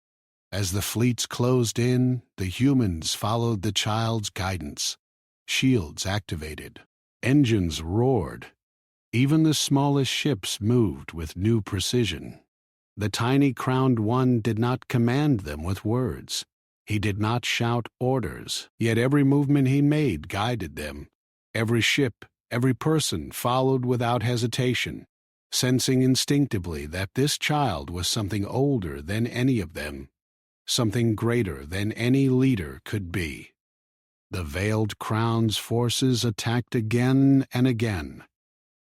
As the fleets closed in, the humans followed the child's guidance. Shields activated. Engines roared. Even the smallest ships moved with new precision. The tiny crowned one did not command them with words. He did not shout orders, yet every movement he made guided them. Every ship, every person followed without hesitation, sensing instinctively that this child was something older than any of them, something greater than any leader could be. The Veiled Crown's forces attacked again and again.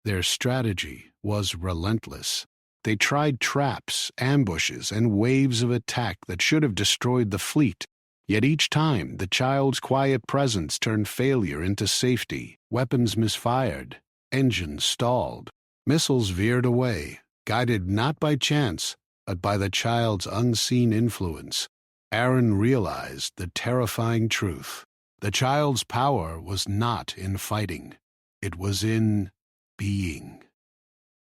Their strategy was relentless. They tried traps, ambushes, and waves of attack that should have destroyed the fleet. Yet each time, the child's quiet presence turned failure into safety. Weapons misfired. Engines stalled. Missiles veered away, guided not by chance, but by the child's unseen influence. Aaron realized the terrifying truth. The child's power was not in fighting. It was in being.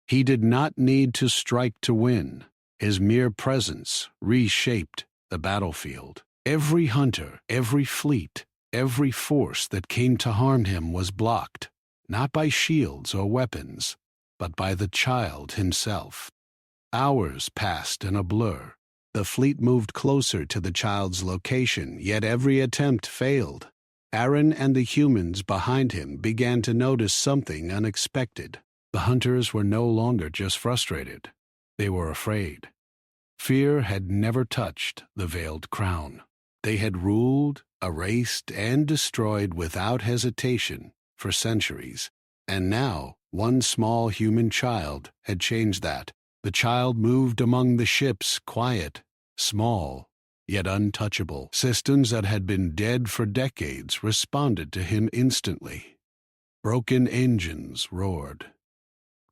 He did not need to strike to win. His mere presence reshaped the battlefield. Every hunter, every fleet, every force that came to harm him was blocked, not by shields or weapons, but by the child himself. Hours passed in a blur. The fleet moved closer to the child's location, yet every attempt failed. Aaron and the humans behind him began to notice something unexpected. The hunters were no longer just frustrated. They were afraid. Fear had never touched the Veiled Crown. They had ruled, erased, and destroyed without hesitation for centuries. And now, one small human child had changed that. The child moved among the ships, quiet, small, yet untouchable. Systems that had been dead for decades responded to him instantly. Broken engines roared.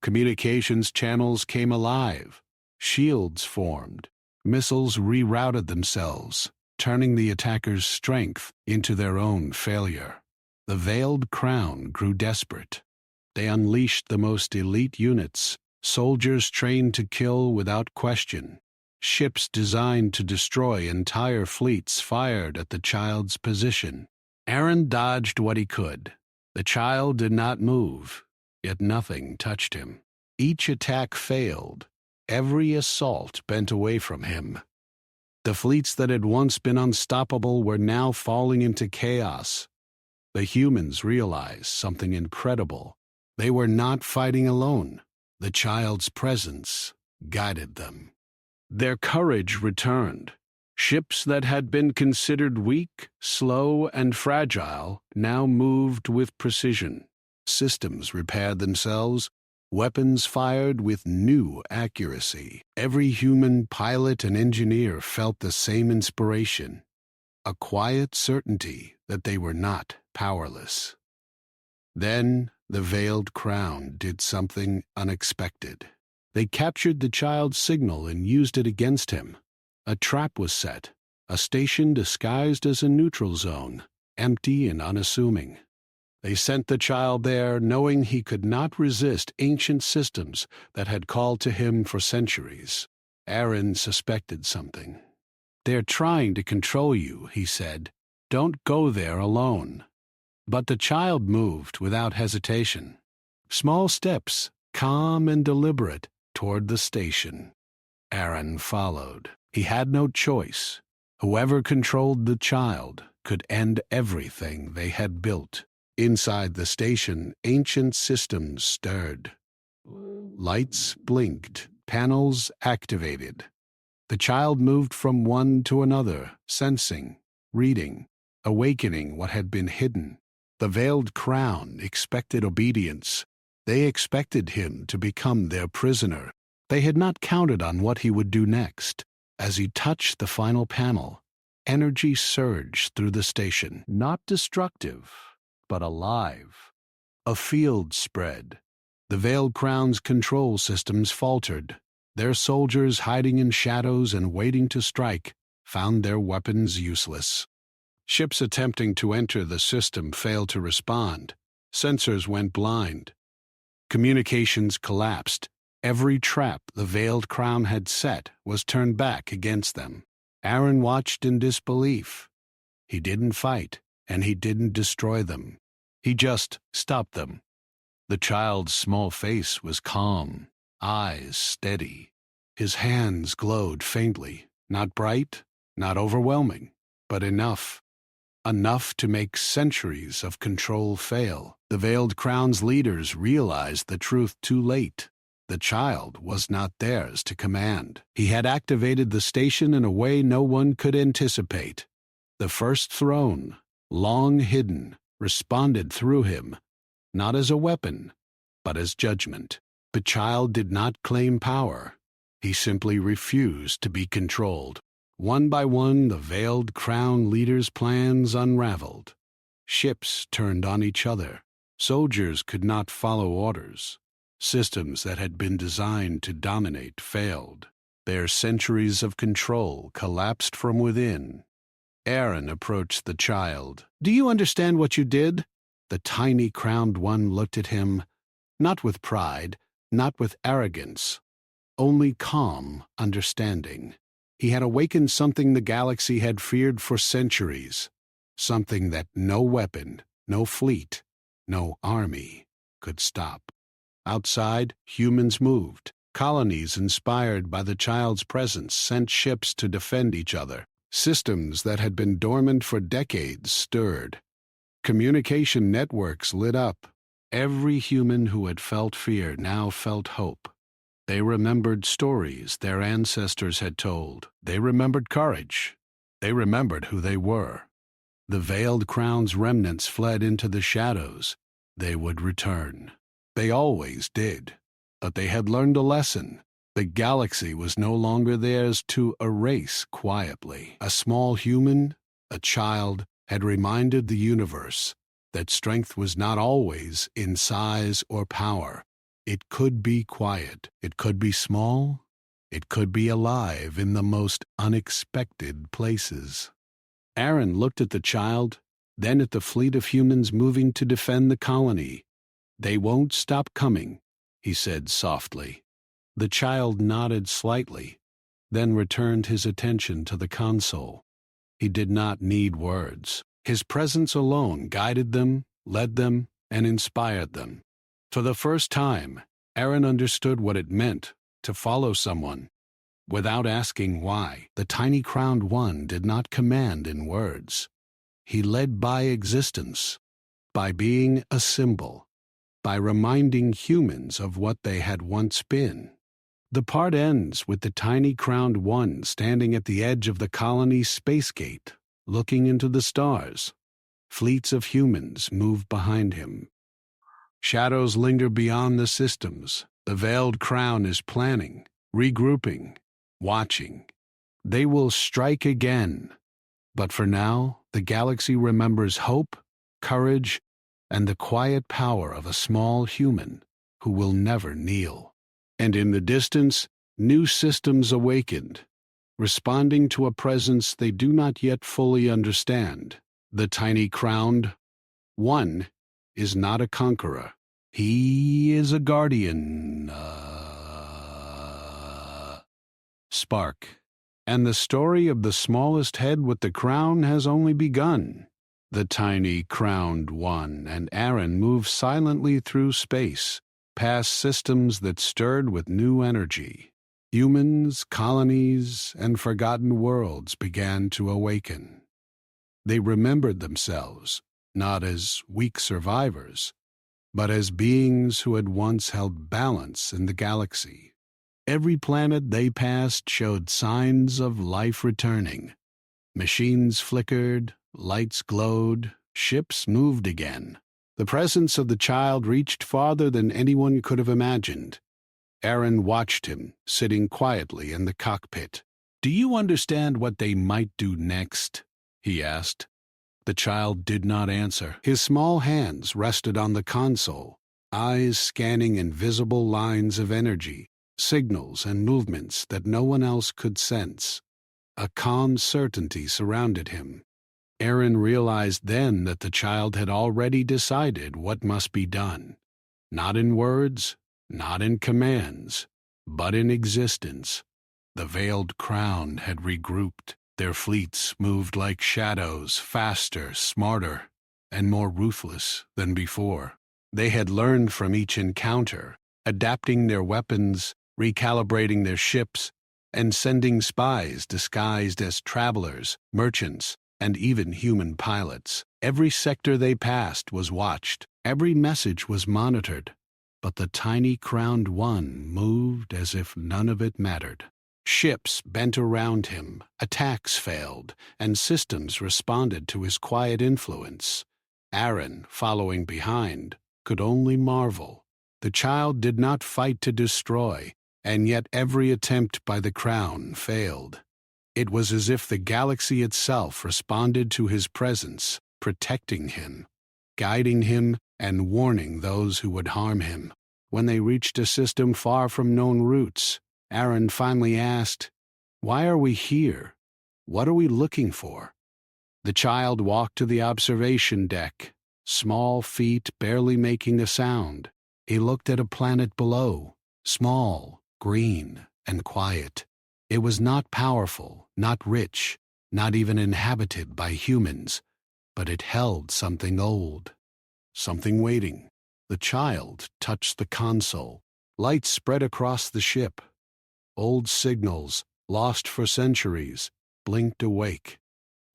Communications channels came alive. Shields formed. Missiles rerouted themselves, turning the attackers' strength into their own failure. The Veiled Crown grew desperate. They unleashed the most elite units, soldiers trained to kill without question. Ships designed to destroy entire fleets fired at the child's position. Aaron dodged what he could. The child did not move, yet nothing touched him. Each attack failed. Every assault bent away from him. The fleets that had once been unstoppable were now falling into chaos. The humans realized something incredible. They were not fighting alone. The child's presence guided them. Their courage returned. Ships that had been considered weak, slow, and fragile now moved with precision. Systems repaired themselves. Weapons fired with new accuracy. Every human pilot and engineer felt the same inspiration, a quiet certainty that they were not powerless. Then the Veiled Crown did something unexpected. They captured the child's signal and used it against him. A trap was set, a station disguised as a neutral zone, empty and unassuming. They sent the child there knowing he could not resist ancient systems that had called to him for centuries. Aaron suspected something. "They're trying to control you," he said. "Don't go there alone." But the child moved without hesitation. Small steps, calm and deliberate, toward the station. Aaron followed. He had no choice. Whoever controlled the child could end everything they had built. Inside the station, ancient systems stirred. Lights blinked, panels activated. The child moved from one to another, sensing, reading, awakening what had been hidden. The Veiled Crown expected obedience. They expected him to become their prisoner. They had not counted on what he would do next. As he touched the final panel, energy surged through the station, not destructive, but alive. A field spread. The Veiled Crown's control systems faltered. Their soldiers, hiding in shadows and waiting to strike, found their weapons useless. Ships attempting to enter the system failed to respond. Sensors went blind. Communications collapsed. Every trap the Veiled Crown had set was turned back against them. Aaron watched in disbelief. He didn't fight, and he didn't destroy them. He just stopped them. The child's small face was calm, eyes steady. His hands glowed faintly, not bright, not overwhelming, but enough. Enough to make centuries of control fail. The Veiled Crown's leaders realized the truth too late. The child was not theirs to command. He had activated the station in a way no one could anticipate. The first throne, long hidden, responded through him, not as a weapon, but as judgment. The child did not claim power. He simply refused to be controlled. One by one, the Veiled Crown leaders' plans unraveled. Ships turned on each other. Soldiers could not follow orders. Systems that had been designed to dominate failed. Their centuries of control collapsed from within. Aaron approached the child. "Do you understand what you did?" The tiny crowned one looked at him, not with pride, not with arrogance, only calm understanding. He had awakened something the galaxy had feared for centuries, something that no weapon, no fleet, no army could stop. Outside, humans moved. Colonies inspired by the child's presence sent ships to defend each other. Systems that had been dormant for decades stirred. Communication networks lit up. Every human who had felt fear now felt hope. They remembered stories their ancestors had told. They remembered courage. They remembered who they were. The Veiled Crown's remnants fled into the shadows. They would return. They always did. But they had learned a lesson. The galaxy was no longer theirs to erase quietly. A small human, a child, had reminded the universe that strength was not always in size or power. It could be quiet, it could be small, it could be alive in the most unexpected places. Aaron looked at the child, then at the fleet of humans moving to defend the colony. "They won't stop coming," he said softly. The child nodded slightly, then returned his attention to the console. He did not need words. His presence alone guided them, led them, and inspired them. For the first time, Aaron understood what it meant to follow someone. Without asking why, the tiny crowned one did not command in words. He led by existence, by being a symbol, by reminding humans of what they had once been. The part ends with the tiny crowned one standing at the edge of the colony's space gate, looking into the stars. Fleets of humans move behind him. Shadows linger beyond the systems. The Veiled Crown is planning, regrouping, watching. They will strike again. But for now, the galaxy remembers hope, courage, and the quiet power of a small human who will never kneel. And in the distance, new systems awakened, responding to a presence they do not yet fully understand. The tiny crowned one is not a conqueror. He is a guardian. Spark. And the story of the smallest head with the crown has only begun. The tiny crowned one and Aaron move silently through space, past systems that stirred with new energy. Humans, colonies, and forgotten worlds began to awaken. They remembered themselves, not as weak survivors, but as beings who had once held balance in the galaxy. Every planet they passed showed signs of life returning. Machines flickered, lights glowed, ships moved again. The presence of the child reached farther than anyone could have imagined. Aaron watched him, sitting quietly in the cockpit. "Do you understand what they might do next?" he asked. The child did not answer. His small hands rested on the console, eyes scanning invisible lines of energy, signals and movements that no one else could sense. A calm certainty surrounded him. Aaron realized then that the child had already decided what must be done. Not in words, not in commands, but in existence. The veiled crown had regrouped. Their fleets moved like shadows, faster, smarter, and more ruthless than before. They had learned from each encounter, adapting their weapons, recalibrating their ships, and sending spies disguised as travelers, merchants, and even human pilots. Every sector they passed was watched. Every message was monitored. But the tiny crowned one moved as if none of it mattered. Ships bent around him, attacks failed, and systems responded to his quiet influence. Aaron, following behind, could only marvel. The child did not fight to destroy, and yet every attempt by the crown failed. It was as if the galaxy itself responded to his presence, protecting him, guiding him, and warning those who would harm him. When they reached a system far from known routes, Aaron finally asked, "Why are we here? What are we looking for?" The child walked to the observation deck, small feet barely making a sound. He looked at a planet below, small, green, and quiet. It was not powerful, not rich, not even inhabited by humans, but it held something old, something waiting. The child touched the console. Light spread across the ship. Old signals, lost for centuries, blinked awake.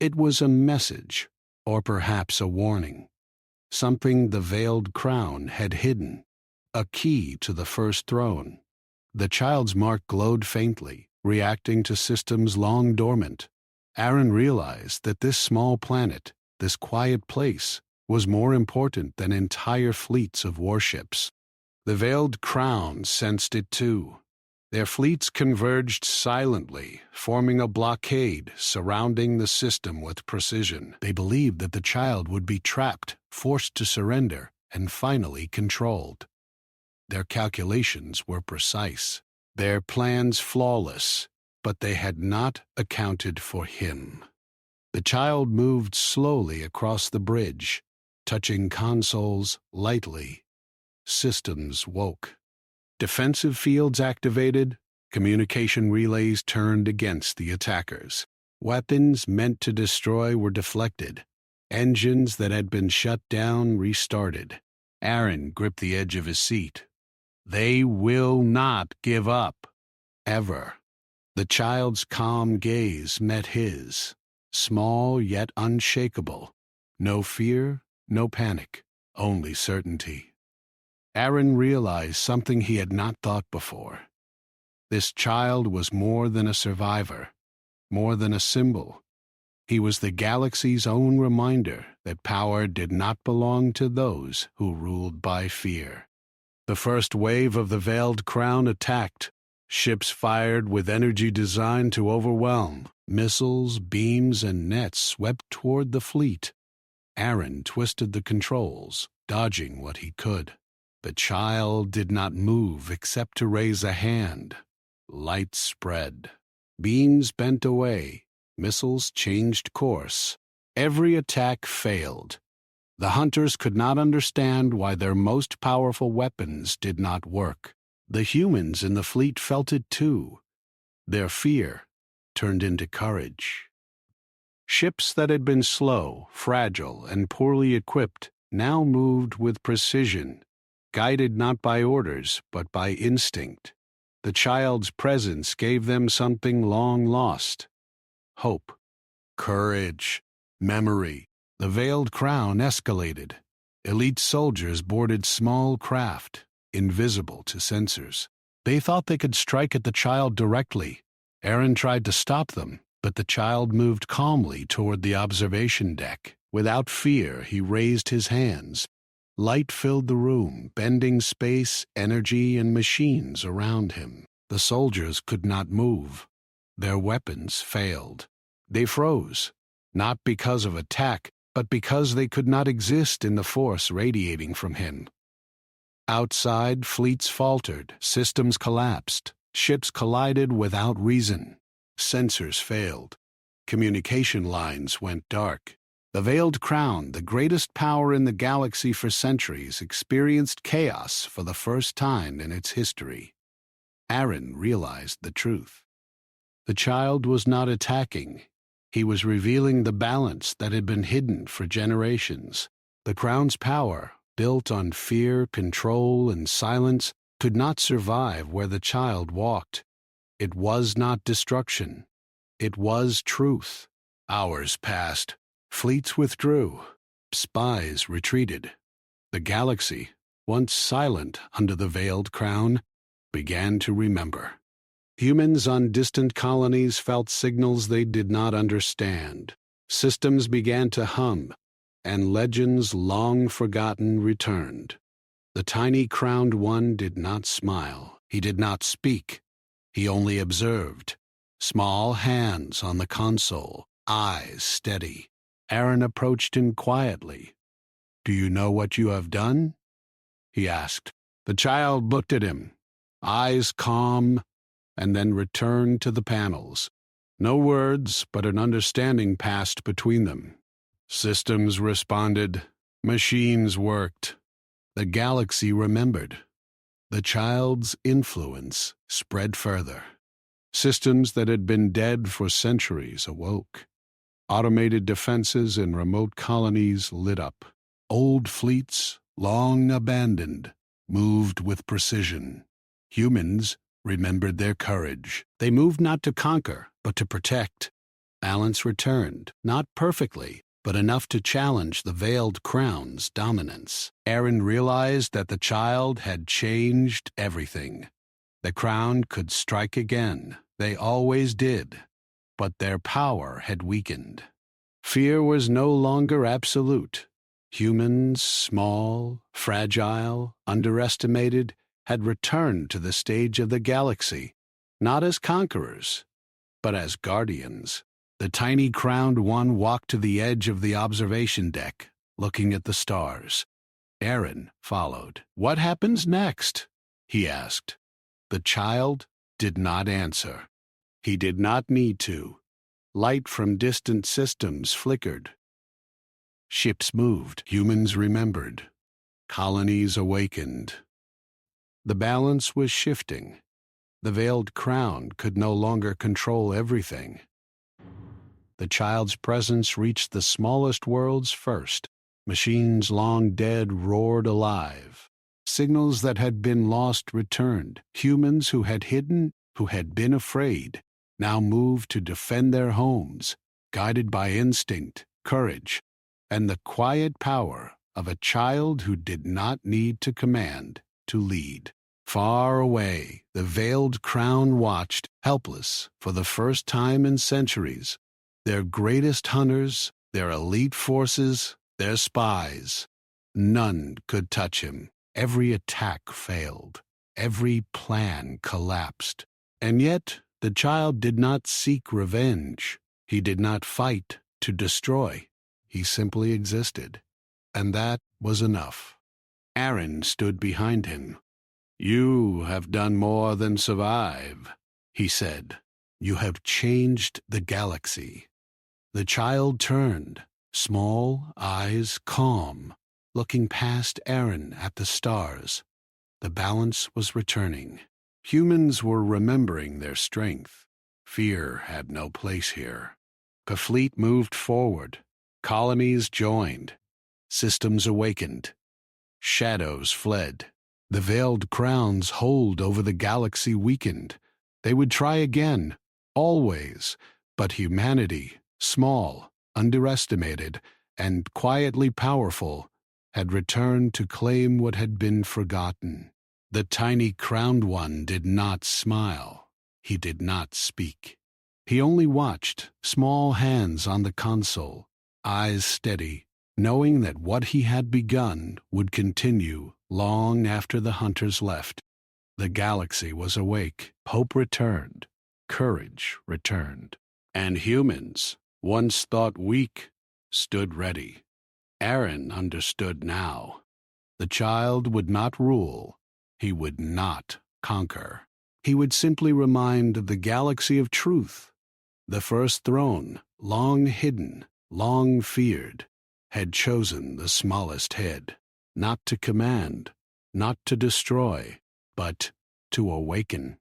It was a message, or perhaps a warning. Something the veiled crown had hidden. A key to the first throne. The child's mark glowed faintly, reacting to systems long dormant. Aaron realized that this small planet, this quiet place, was more important than entire fleets of warships. The veiled crown sensed it too. Their fleets converged silently, forming a blockade surrounding the system with precision. They believed that the child would be trapped, forced to surrender, and finally controlled. Their calculations were precise, their plans flawless, but they had not accounted for him. The child moved slowly across the bridge, touching consoles lightly. Systems woke. Defensive fields activated, communication relays turned against the attackers. Weapons meant to destroy were deflected. Engines that had been shut down restarted. Aaron gripped the edge of his seat. They will not give up. Ever. The child's calm gaze met his, small yet unshakable. No fear, no panic, only certainty. Aaron realized something he had not thought before. This child was more than a survivor, more than a symbol. He was the galaxy's own reminder that power did not belong to those who ruled by fear. The first wave of the veiled crown attacked. Ships fired with energy designed to overwhelm. Missiles, beams, and nets swept toward the fleet. Aaron twisted the controls, dodging what he could. The child did not move except to raise a hand. Light spread. Beams bent away. Missiles changed course. Every attack failed. The hunters could not understand why their most powerful weapons did not work. The humans in the fleet felt it too. Their fear turned into courage. Ships that had been slow, fragile, and poorly equipped now moved with precision, guided not by orders but by instinct. The child's presence gave them something long lost: hope, courage, memory. The veiled crown escalated. Elite soldiers boarded small craft, invisible to sensors. They thought they could strike at the child directly. Aaron tried to stop them, but the child moved calmly toward the observation deck. Without fear, he raised his hands. Light filled the room, bending space, energy, and machines around him. The soldiers could not move. Their weapons failed. They froze, not because of attack, but because they could not exist in the force radiating from him. Outside, fleets faltered, systems collapsed, ships collided without reason, sensors failed, communication lines went dark. The Veiled Crown, the greatest power in the galaxy for centuries, experienced chaos for the first time in its history. Aaron realized the truth. The child was not attacking. He was revealing the balance that had been hidden for generations. The Crown's power, built on fear, control, and silence, could not survive where the child walked. It was not destruction. It was truth. Hours passed. Fleets withdrew. Spies retreated. The galaxy, once silent under the Veiled Crown, began to remember. Humans on distant colonies felt signals they did not understand. Systems began to hum, and legends long forgotten returned. The tiny crowned one did not smile. He did not speak. He only observed. Small hands on the console, eyes steady. Aaron approached him quietly. "Do you know what you have done?" he asked. The child looked at him, eyes calm, and then returned to the panels. No words, but an understanding passed between them. Systems responded. Machines worked. The galaxy remembered. The child's influence spread further. Systems that had been dead for centuries awoke. Automated defenses in remote colonies lit up. Old fleets, long abandoned, moved with precision. Humans remembered their courage. They moved not to conquer, but to protect. Balance returned, not perfectly, but enough to challenge the Veiled Crown's dominance. Aaron realized that the child had changed everything. The Crown could strike again. They always did. But their power had weakened. Fear was no longer absolute. Humans, small, fragile, underestimated, had returned to the stage of the galaxy, not as conquerors, but as guardians. The tiny crowned one walked to the edge of the observation deck, looking at the stars. Aaron followed. "What happens next?" he asked. The child did not answer. He did not need to. Light from distant systems flickered. Ships moved. Humans remembered. Colonies awakened. The balance was shifting. The Veiled Crown could no longer control everything. The child's presence reached the smallest worlds first. Machines long dead roared alive. Signals that had been lost returned. Humans who had hidden, who had been afraid, now moved to defend their homes, guided by instinct, courage, and the quiet power of a child who did not need to command, to lead. Far away, the Veiled Crown watched, helpless for the first time in centuries. Their greatest hunters, their elite forces, their spies. None could touch him. Every attack failed. Every plan collapsed. And yet, the child did not seek revenge. He did not fight to destroy. He simply existed. And that was enough. Aaron stood behind him. "You have done more than survive," he said. "You have changed the galaxy." The child turned, small, eyes calm, looking past Aaron at the stars. The balance was returning. Humans were remembering their strength. Fear had no place here. The fleet moved forward. Colonies joined. Systems awakened. Shadows fled. The Veiled Crown's hold over the galaxy weakened. They would try again, always, but humanity, small, underestimated, and quietly powerful, had returned to claim what had been forgotten. The tiny crowned one did not smile. He did not speak. He only watched, small hands on the console, eyes steady, knowing that what he had begun would continue long after the hunters left. The galaxy was awake. Hope returned. Courage returned. And humans, once thought weak, stood ready. Aaron understood now. The child would not rule. He would not conquer. He would simply remind the galaxy of truth. The first throne, long hidden, long feared, had chosen the smallest head, not to command, not to destroy, but to awaken.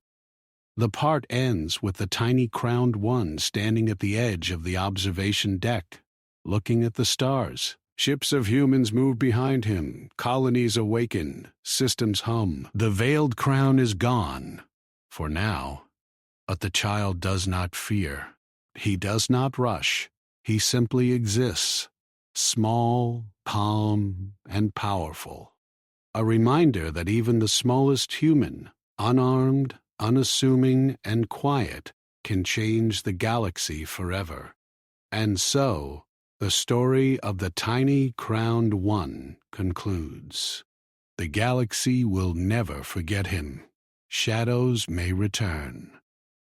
The part ends with the tiny crowned one standing at the edge of the observation deck, looking at the stars. Ships of humans move behind him, colonies awaken, systems hum. The veiled crown is gone, for now, but the child does not fear. He does not rush. He simply exists, small, calm, and powerful. A reminder that even the smallest human, unarmed, unassuming, and quiet, can change the galaxy forever. And so, the story of the tiny crowned one concludes. The galaxy will never forget him. Shadows may return.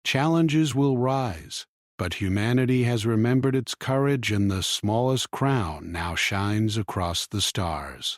Challenges will rise, but humanity has remembered its courage, and the smallest crown now shines across the stars.